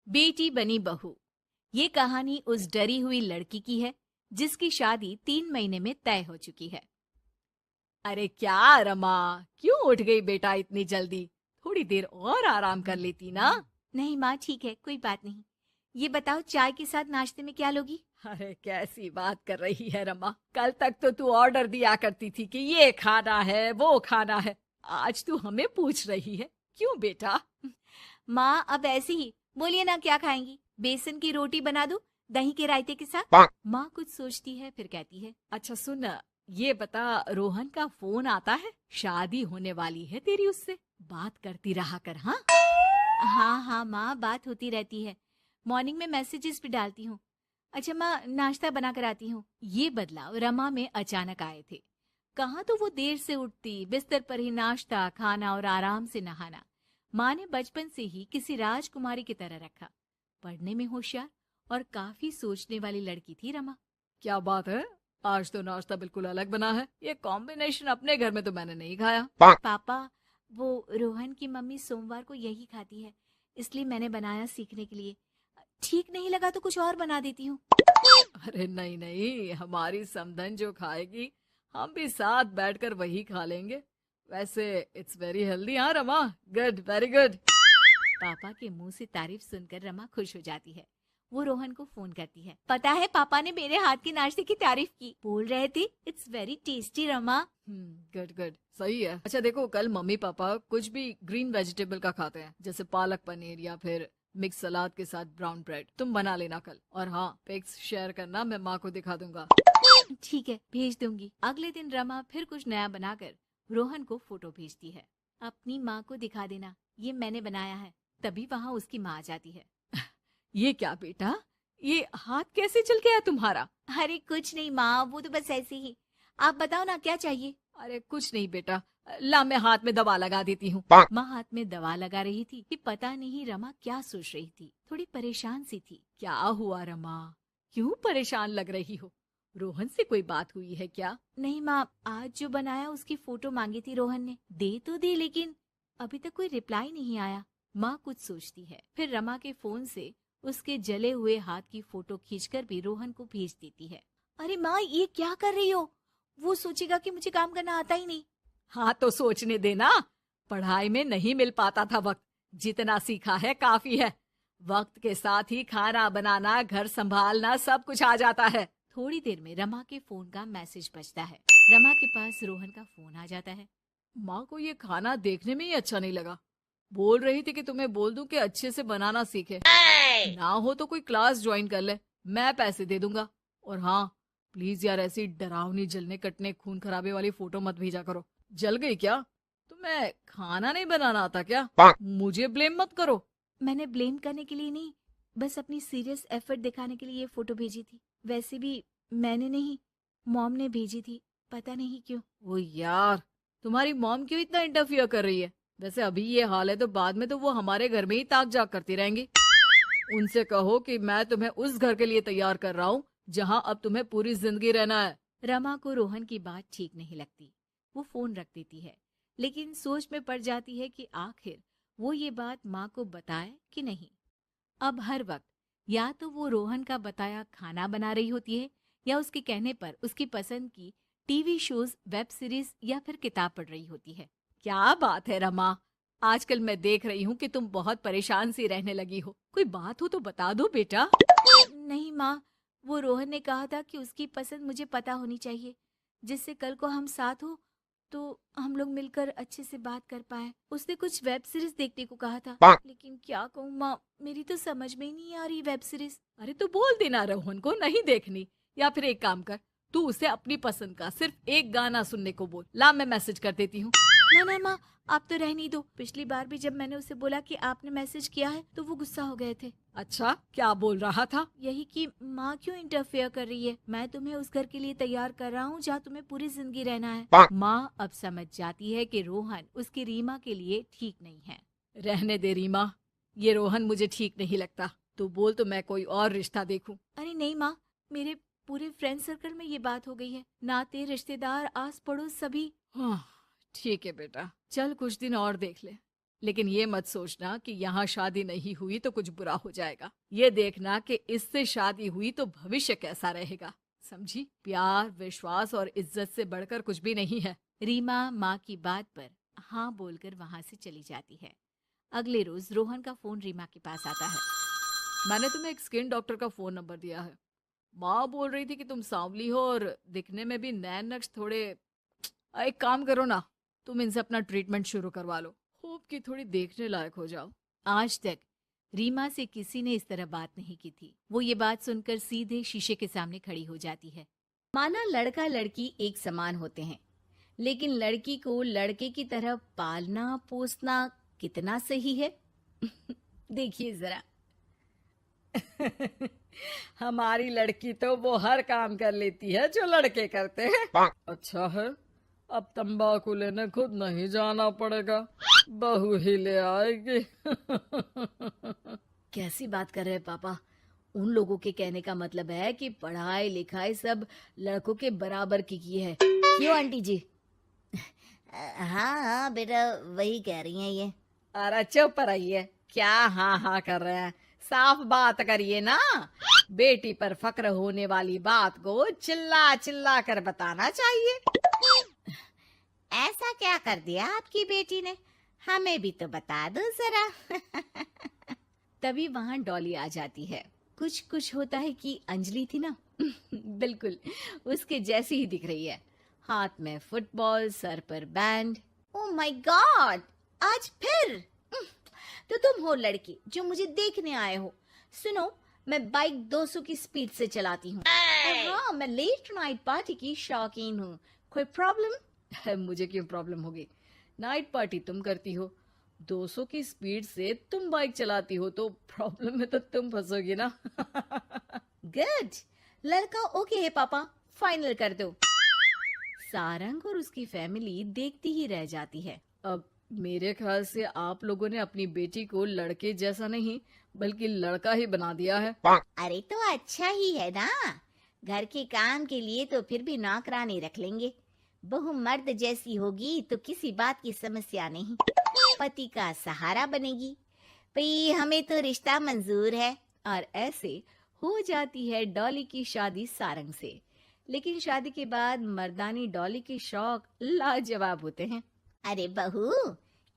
बेटी बनी बहू। ये कहानी उस डरी हुई लड़की की है जिसकी शादी 3 महीने में तय हो चुकी है। अरे क्या रमा, क्यों उठ गई बेटा इतनी जल्दी? थोड़ी देर और आराम कर लेती ना। नहीं माँ, ठीक है, कोई बात नहीं। ये बताओ, चाय के साथ नाश्ते में क्या लोगी? अरे कैसी बात कर रही है रमा, कल तक तो तू ऑर्डर दिया करती थी कि ये खाना है वो खाना है, आज तू हमें पूछ रही है, क्यों बेटा? माँ अब ऐसे ही बोलिए ना, क्या खाएंगी? बेसन की रोटी बना दूं दही के रायते के साथ? माँ कुछ सोचती है फिर कहती है, अच्छा सुन, ये बता, रोहन का फोन आता है? शादी होने वाली है तेरी उससे, बात करती रहा कर। हाँ हाँ हाँ माँ, बात होती रहती है, मॉर्निंग में मैसेजेस भी डालती हूँ। अच्छा माँ, नाश्ता बना कर आती हूँ। ये बदलाव रमा में अचानक आए थे। कहाँ तो वो देर से उठती, बिस्तर पर ही नाश्ता खाना और आराम से नहाना। माँ ने बचपन से ही किसी राजकुमारी की तरह रखा। पढ़ने में होशियार और काफी सोचने वाली लड़की थी रमा। क्या बात है, आज तो नाश्ता बिल्कुल अलग बना है। ये कॉम्बिनेशन अपने घर में तो मैंने नहीं खाया। पापा, वो रोहन की मम्मी सोमवार को यही खाती है, इसलिए मैंने बनाया सीखने के लिए। ठीक नहीं लगा तो कुछ और बना देती हूँ। अरे नहीं नहीं, हमारी समधन जो खाएगी हम भी साथ बैठकर वही खा लेंगे। वैसे इट्स वेरी हेल्दी। हाँ रमा, गुड, वेरी गुड। पापा के मुंह से तारीफ सुनकर रमा खुश हो जाती है। वो रोहन को फोन करती है। पता है, पापा ने मेरे हाथ के नाश्ते की तारीफ की, बोल रहे थे it's very tasty Rama. Good good, सही है। अच्छा देखो, कल मम्मी पापा कुछ भी ग्रीन वेजिटेबल का खाते हैं, जैसे पालक पनीर या फिर मिक्स सलाद के साथ ब्राउन ब्रेड। तुम बना लेना कल, और हाँ, पिक्स शेयर करना, मैं माँ को दिखा दूंगा। ठीक है, भेज दूंगी। अगले दिन रमा फिर कुछ नया बनाकर रोहन को फोटो भेजती है। अपनी माँ को दिखा देना, ये मैंने बनाया है। तभी वहाँ उसकी माँ आ जाती है। ये क्या बेटा, ये हाथ कैसे चल गया तुम्हारा? अरे कुछ नहीं माँ, वो तो बस ऐसे ही। आप बताओ ना, क्या चाहिए? अरे कुछ नहीं बेटा, ला मैं हाथ में दवा लगा देती हूँ। माँ हाथ में दवा लगा रही थी कि पता नहीं रमा क्या सोच रही थी, थोड़ी परेशान सी थी। क्या हुआ रमा, क्यों परेशान लग रही हो? रोहन से कोई बात हुई है क्या? नहीं माँ, आज जो बनाया उसकी फोटो मांगी थी रोहन ने, दे तो दी, लेकिन अभी तक कोई रिप्लाई नहीं आया। माँ कुछ सोचती है, फिर रमा के फोन से उसके जले हुए हाथ की फोटो खींचकर भी रोहन को भेज देती है। अरे माँ, ये क्या कर रही हो? वो सोचेगा कि मुझे काम करना आता ही नहीं। हाँ तो सोचने देना, पढ़ाई में नहीं मिल पाता था वक्त, जितना सीखा है काफी है। वक्त के साथ ही खाना बनाना, घर संभालना, सब कुछ आ जाता है। थोड़ी देर में रमा के फोन का मैसेज बजता है। रमा के पास रोहन का फोन आ जाता है। माँ को ये खाना देखने में ही अच्छा नहीं लगा, बोल रही थी कि तुम्हें बोल दूं कि अच्छे से बनाना सीखे। ना हो तो कोई क्लास ज्वाइन कर ले, मैं पैसे दे दूंगा। और हाँ, प्लीज यार, ऐसी डरावनी जलने कटने खून खराबे वाली फोटो मत भेजा करो। जल गई क्या? तुम्हें खाना नहीं बनाना आता क्या? मुझे ब्लेम मत करो। मैंने ब्लेम करने के लिए नहीं, बस अपनी सीरियस एफर्ट दिखाने के लिए ये फोटो भेजी थी। वैसे भी मैंने नहीं, मॉम ने भेजी थी, पता नहीं क्यों। ओ यार, तुम्हारी मॉम क्यों इतना इंटरफियर कर रही है? वैसे अभी ये हाल है तो बाद में तो वो हमारे घर में ही ताक जाग करती रहेंगी। उनसे कहो कि मैं तुम्हें उस घर के लिए तैयार कर रहा हूँ जहाँ अब तुम्हें पूरी जिंदगी रहना है। रमा को रोहन की बात ठीक नहीं लगती, वो फोन रख देती है, लेकिन सोच में पड़ जाती है कि आखिर वो ये बात माँ को बताए कि नहीं। अब हर वक्त या तो वो रोहन का बताया खाना बना रही होती है, या उसके कहने पर उसकी पसंद की टीवी शोज, वेब सीरीज या फिर किताब पढ़ रही होती है। क्या बात है रमा, आजकल मैं देख रही हूँ कि तुम बहुत परेशान सी रहने लगी हो। कोई बात हो तो बता दो बेटा। नहीं माँ, वो रोहन ने कहा था कि उसकी पसंद मुझे पता होनी चाहिए, जिससे कल को हम साथ हो तो हम लोग मिलकर अच्छे से बात कर पाए। उसने कुछ वेब सीरीज देखने को कहा था, लेकिन क्या कहूँ माँ, मेरी तो समझ में ही नहीं आ रही वेब सीरीज। अरे तो बोल देना रोहन को नहीं देखनी, या फिर एक काम कर, तू उसे अपनी पसंद का सिर्फ एक गाना सुनने को बोल। ला मैं मैसेज कर देती हूँ। ना ना माँ, आप तो रहने दो। पिछली बार भी जब मैंने उसे बोला कि आपने मैसेज किया है तो वो गुस्सा हो गए थे। अच्छा, क्या बोल रहा था? यही कि माँ क्यों इंटरफेयर कर रही है, मैं तुम्हें उस घर के लिए तैयार कर रहा हूँ जहाँ तुम्हें पूरी जिंदगी रहना है। माँ अब समझ जाती है कि रोहन उसकी रीमा के लिए ठीक नहीं है। रहने दे रीमा, ये रोहन मुझे ठीक नहीं लगता, तू बोल तो मैं कोई और रिश्ता देखूं। अरे नहीं माँ, मेरे पूरे फ्रेंड सर्कल में ये बात हो गई है, नाते रिश्तेदार आस पड़ोस सभी। हाँ ठीक है बेटा, चल कुछ दिन और देख ले, लेकिन ये मत सोचना कि यहाँ शादी नहीं हुई तो कुछ बुरा हो जाएगा। ये देखना कि इससे शादी हुई तो भविष्य कैसा रहेगा। समझी? प्यार, विश्वास और इज्जत से बढ़कर कुछ भी नहीं है। रीमा माँ की बात पर हाँ बोलकर वहां से चली जाती है। अगले रोज रोहन का फोन रीमा के पास आता है। मैंने तुम्हें एक स्किन डॉक्टर का फोन नंबर दिया है। माँ बोल रही थी कि तुम सांवली हो और दिखने में भी नैन नक्श थोड़े। एक काम करो ना, तुम इनसे अपना ट्रीटमेंट शुरू करवा लो। होप कि थोड़ी देखने लायक हो जाओ। आज तक रीमा से किसी ने इस तरह बात नहीं की थी। वो ये बात सुनकर सीधे शीशे के सामने खड़ी हो जाती है। माना लड़का लड़की एक समान होते हैं, लेकिन लड़की को लड़के की तरह पालना पोसना कितना सही है? देखिए जरा। हमारी लड़की तो वो हर काम कर लेती है जो लड़के करते हैं। अच्छा है, अब तंबाकू लेने खुद नहीं जाना पड़ेगा, बहू ही ले आएगी। कैसी बात कर रहे हैं पापा? उन लोगों के कहने का मतलब है कि पढ़ाई लिखाई सब लड़कों के बराबर की है। क्यों आंटी जी? हाँ हाँ बेटा, वही कह रही हैं ये। अरे चुप रहिए, क्या हाँ हाँ कर रहे हैं? साफ बात करिए ना। बेटी पर फक्र होने वाली बात को चिल्ला चिल्ला कर बताना चाहिए। ऐसा क्या कर दिया आपकी बेटी ने? हमें भी तो बता दो जरा। तभी वहां डॉली आ जाती है। कुछ कुछ होता है कि अंजलि थी ना, बिल्कुल उसके जैसी ही दिख रही है। हाथ में फुटबॉल, सर पर बैंड। ओह माय गॉड, आज फिर? तो तुम हो लड़की जो मुझे देखने आए हो। सुनो, मैं बाइक 200 की स्पीड से चलाती हूँ। और हाँ, मैं लेट नाइट पार्टी की शौकीन हूँ। कोई प्रॉब्लम? मुझे क्यों प्रॉब्लम होगी? नाइट पार्टी तुम करती हो, 200 की स्पीड से तुम बाइक चलाती हो, तो प्रॉब्लम में तो तुम फंसोगी ना। गुड, लड़का ओके है पापा, फाइनल कर दो। सारंग और उसकी फैमिली देखती ही रह जाती है। अब मेरे ख्याल से आप लोगों ने अपनी बेटी को लड़के जैसा नहीं बल्कि लड़का ही बना दिया है। अरे तो अच्छा ही है ना, घर के काम के लिए तो फिर भी नौकरानी रख लेंगे। बहू मर्द जैसी होगी तो किसी बात की समस्या नहीं, पति का सहारा बनेगी। भाई हमें तो रिश्ता मंजूर है। और ऐसे हो जाती है डॉली की शादी सारंग से। लेकिन शादी के बाद मर्दानी डॉली के शौक लाजवाब होते हैं। अरे बहू,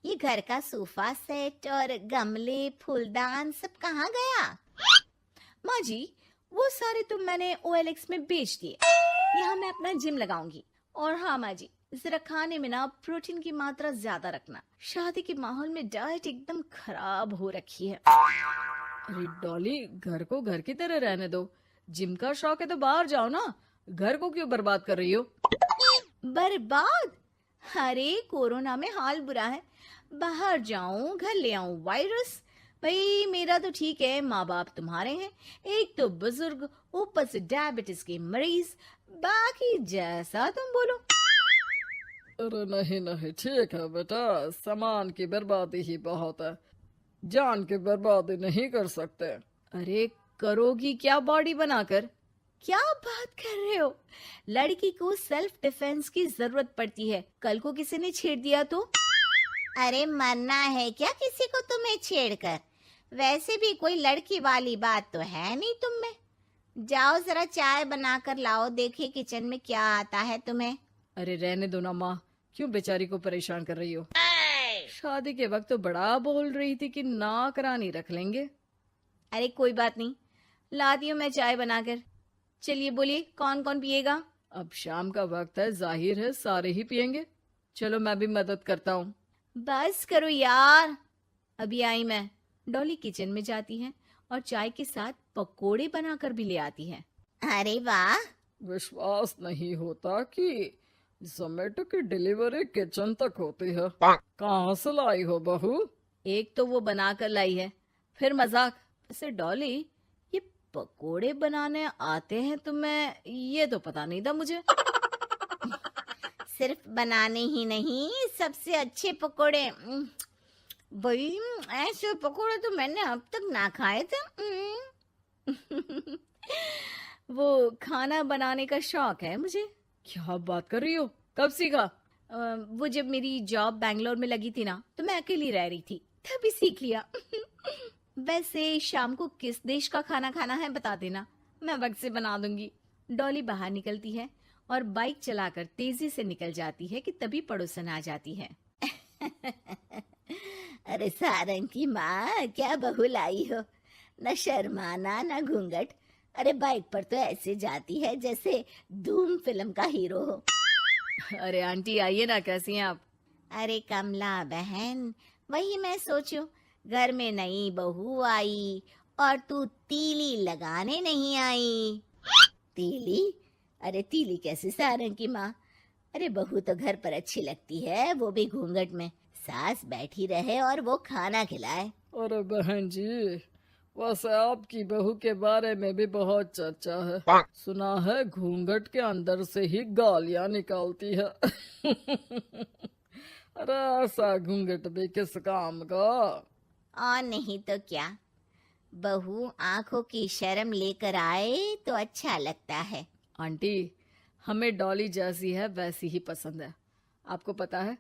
ये घर का सोफा सेट और गमले फूलदान सब कहाँ गया? माँ जी, वो सारे तो मैंने OLX में बेच दिए। यहाँ मैं अपना जिम लगाऊंगी। और हाँ माँ जी, जरा खाने में ना प्रोटीन की मात्रा ज्यादा रखना। शादी के माहौल में डाइट एकदम खराब हो रखी है। अरे डॉली, घर को घर की तरह रहने दो। जिम का शौक है तो बाहर जाओ ना, घर को क्यों बर्बाद कर रही हो? बर्बाद? अरे कोरोना में हाल बुरा है, बाहर जाऊं घर ले आऊं वायरस। भाई मेरा तो ठीक है, माँ बाप तुम्हारे हैं, एक तो बुजुर्ग, ऊपर से डायबिटीज के मरीज, बाकी जैसा तुम बोलो। अरे नहीं नहीं, ठीक है बेटा, सामान की बर्बादी ही बहुत है, जान की बर्बादी नहीं कर सकते। अरे करोगी क्या बॉडी बनाकर? क्या बात कर रहे हो? लड़की को सेल्फ डिफेंस की जरूरत पड़ती है, कल को किसी ने छेड़ दिया तो? अरे मरना है क्या किसी को तुम्हें छेड़कर? वैसे भी कोई लड़की वाली बात तो है नहीं तुम में। जाओ जरा चाय बनाकर लाओ, देखे किचन में क्या आता है तुम्हें। अरे रहने दो ना माँ, क्यों बेचारी को परेशान कर रही हो? शादी के वक्त तो बड़ा बोल रही थी कि नौकरानी रख लेंगे। अरे कोई बात नहीं, लाती हूँ मैं चाय बनाकर। चलिए बोलिए, कौन कौन पिएगा? अब शाम का वक्त है, जाहिर है सारे ही पियेंगे। चलो मैं भी मदद करता हूँ। बस करो यार। अभी आई मैं। डॉली किचन में जाती है और चाय के साथ पकोड़े बनाकर भी ले आती है। अरे वाह, विश्वास नहीं होता कि जोमेटो की डिलीवरी किचन तक होती है। कहाँ से लाई हो बहू? एक तो वो बनाकर लाई है, फिर मजाक। वैसे डॉली, ये पकोड़े बनाने आते हैं तुम्हें? ये तो पता नहीं था मुझे। सिर्फ बनाने ही नहीं, सबसे अच्छे पकोड़े। भाई ऐसे पकोड़े तो मैंने अब तक ना खाए थे। वो खाना बनाने का शौक है मुझे। क्या बात कर रही हो? कब सीखा? वो जब मेरी जॉब बैंगलोर में लगी थी ना, तो मैं अकेली रह रही थी, तभी सीख लिया। वैसे शाम को किस देश का खाना खाना है बता देना, मैं वक्त से बना दूंगी। डॉली बाहर निकलती है और बाइक चलाकर तेजी से निकल जाती है कि तभी पड़ोसन आ जाती है। अरे सारंग की माँ, क्या बहू लाई हो, न शर्माना न घूंघट। अरे बाइक पर तो ऐसे जाती है जैसे धूम फिल्म का हीरो हो। अरे आंटी आइए ना, कैसी हैं आप? अरे कमला बहन, वही मैं सोचूं, घर में नई बहू आई और तू तीली लगाने नहीं आई। तीली? अरे तीली कैसे सारंग की माँ? अरे बहू तो घर पर अच्छी लगती है, वो भी घूंघट में। सास बैठी रहे और वो खाना खिलाए। अरे बहन जी, वैसे आपकी बहू के बारे में भी बहुत चर्चा है। सुना है घूंघट के अंदर से ही गालियां निकालती है। अरे ऐसा घूंघट भी किस काम का? और नहीं तो क्या, बहू आंखों की शर्म लेकर आए तो अच्छा लगता है। आंटी, हमें डॉली जैसी है वैसी ही पसंद है। आपको पता है,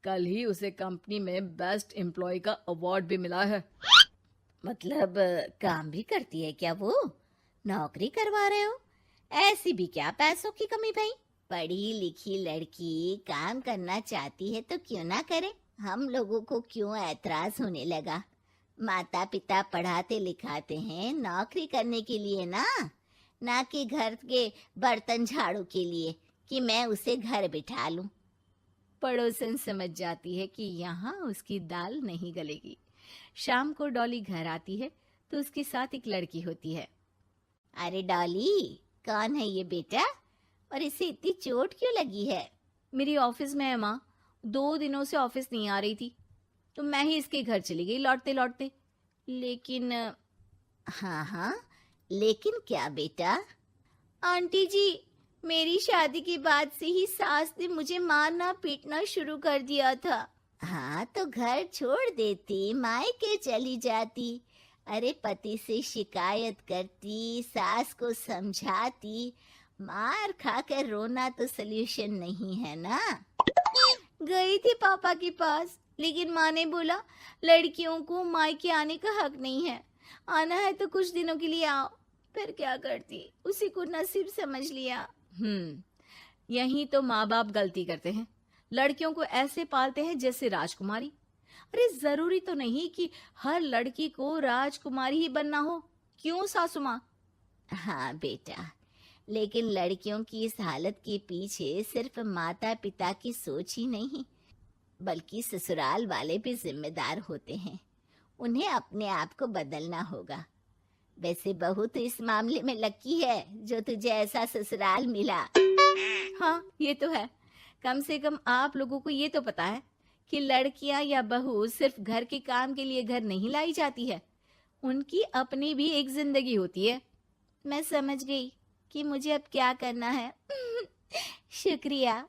कल ही उसे कंपनी में बेस्ट एम्प्लॉय का अवार्ड भी मिला है। मतलब काम भी करती है क्या वो? नौकरी करवा रहे हो? ऐसी भी क्या पैसों की कमी भाई? पढ़ी लिखी लड़की काम करना चाहती है तो क्यों ना करे? हम लोगों को क्यों ऐतराज होने लगा? माता पिता पढ़ाते लिखाते हैं नौकरी करने के लिए ना कि घर के बर्तन झाड़ू के लिए कि मैं उसे घर बिठा लूं। पड़ोसन समझ जाती है कि यहाँ उसकी दाल नहीं गलेगी। शाम को डॉली घर आती है तो उसके साथ एक लड़की होती है। अरे डॉली, कौन है ये बेटा और इसे इतनी चोट क्यों लगी है? मेरी ऑफिस में है माँ, 2 दिनों से ऑफिस नहीं आ रही थी तो मैं ही इसके घर चली गई लौटते लौटते। लेकिन हाँ, लेकिन क्या बेटा? आंटी जी, मेरी शादी के बाद से ही सास ने मुझे मारना पीटना शुरू कर दिया था। हाँ तो घर छोड़ देती, मायके चली जाती। अरे पति से शिकायत करती, सास को समझाती। मार खाकर रोना तो सल्यूशन नहीं है ना। गई थी पापा के पास, लेकिन माँ ने बोला लड़कियों को मायके आने का हक नहीं है, आना है तो कुछ दिनों के लिए आओ। फिर क्या करती, उसी को नसीब समझ लिया। यही तो माँ बाप गलती करते हैं, लड़कियों को ऐसे पालते हैं जैसे राजकुमारी। अरे जरूरी तो नहीं कि हर लड़की को राजकुमारी ही बनना हो, क्यों सासू माँ? हाँ बेटा, लेकिन लड़कियों की इस हालत के पीछे सिर्फ माता पिता की सोच ही नहीं, बल्कि ससुराल वाले भी जिम्मेदार होते हैं। उन्हें अपने आप को बदलना होगा। वैसे बहू तो इस मामले में लकी है जो तुझे ऐसा ससुराल मिला। हाँ ये तो है, कम से कम आप लोगों को ये तो पता है कि लड़कियां या बहू सिर्फ घर के काम के लिए घर नहीं लाई जाती है, उनकी अपनी भी एक जिंदगी होती है। मैं समझ गई कि मुझे अब क्या करना है। शुक्रिया।